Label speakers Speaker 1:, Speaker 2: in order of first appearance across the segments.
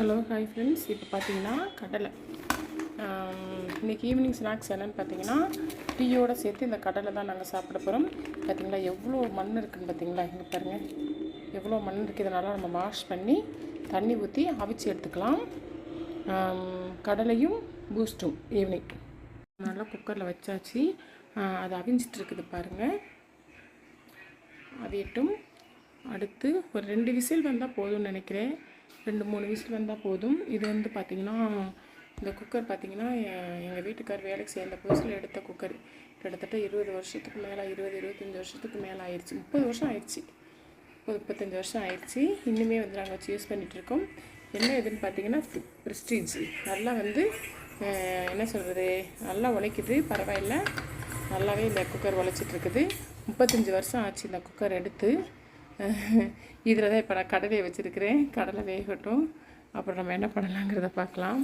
Speaker 1: Hello hi friends. இப்போ பார்த்தீங்கன்னா கடலை இன்றைக்கி ஈவினிங் ஸ்நாக்ஸ் என்னென்னு பார்த்தீங்கன்னா டீயோடு சேர்த்து இந்த கடலை தான் நாங்கள் சாப்பிட போகிறோம். பார்த்தீங்களா எவ்வளோ மண் இருக்குதுன்னு பார்த்தீங்களா, இங்கே பாருங்கள் எவ்வளோ மண் இருக்குது. இதனால் நம்ம வாஷ் பண்ணி தண்ணி ஊற்றி அவிச்சு எடுத்துக்கலாம். கடலையும் பூஸ்ட்டும் ஈவினிங் நல்லா குக்கரில் வச்சாச்சு. அது அவிஞ்சிட்ருக்குது பாருங்கள். அவியட்டும். அடுத்து ஒரு 2 விசில் வந்தால் போதும்னு நினைக்கிறேன். 2-3 விசில் வந்தால் போதும். இது வந்து பார்த்திங்கன்னா இந்த குக்கர் பார்த்திங்கன்னா எங்கள் வீட்டுக்கார் வேலைக்கு சேர்ந்த புதுசில் எடுத்த குக்கர். கிட்டத்தட்ட 20 வருஷத்துக்கு மேலே, 20-25 வருஷத்துக்கு மேலே ஆயிடுச்சு. 30 வருஷம் ஆயிடுச்சு, 30-35 வருஷம் ஆயிடுச்சு. இன்னுமே வந்து நாங்கள் வச்சு யூஸ் பண்ணிகிட்ருக்கோம். என்ன எதுன்னு பார்த்திங்கன்னா ப்ரெஸ்டீஜ். நல்லா வந்து என்ன சொல்கிறது, நல்லா உழைக்குது, பரவாயில்ல, நல்லாவே இந்த குக்கர் உழைச்சிட்ருக்குது. 35 வருஷம் ஆச்சு இந்த குக்கர் எடுத்து. இதில் தான் இப்போ நான் கடலையை வச்சுருக்கிறேன். கடலை வேகட்டும், அப்புறம் நம்ம என்ன பண்ணலாங்கிறத பார்க்கலாம்.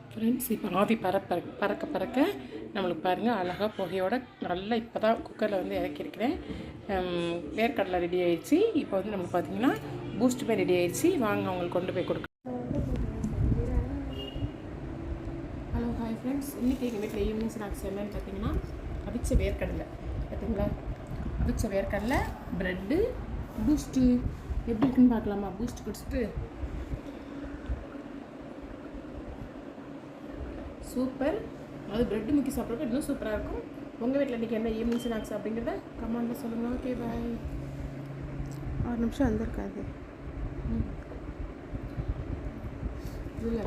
Speaker 1: ஃப்ரெண்ட்ஸ், இப்போ ஆவி பறக்க நம்மளுக்கு பாருங்கள் அழகாக புகையோட நல்லா இப்போ தான் குக்கரில் வந்து இறக்கியிருக்கிறேன். வேர்க்கடலை ரெடி ஆகிடுச்சு. இப்போ வந்து நம்மளுக்கு பார்த்திங்கன்னா பூஸ்ட்டுமே ரெடி ஆகிடுச்சு. வாங்க அவங்களுக்கு கொண்டு போய் கொடுக்க. Hello hi friends. இன்றைக்கி எங்கள் வீட்டில் ஈவினிங் ஸ்நாக்ஸ் என்னன்னு பார்த்தீங்கன்னா அவிச்ச வேர்க்கடலை. பார்த்தீங்களா, அவிச்ச வேர்க்கடலை, ப்ரெட்டு, பூஸ்ட்டு. எப்படி இருக்குன்னு பார்க்கலாமா? பூஸ்ட் குடிச்சிட்டு சூப்பர். அது ப்ரெட்டு முக்கி சாப்பிட்றப்ப இன்னும் சூப்பராக இருக்கும். உங்கள் வீட்டில் இன்றைக்கி என்ன ஈவினிங் ஸ்நாக்ஸ் அப்படிங்கிறத கமெண்ட்டில் சொல்லுங்கள். Okay bye.
Speaker 2: 6 நிமிஷம் வந்திருக்காது.
Speaker 1: இல்லை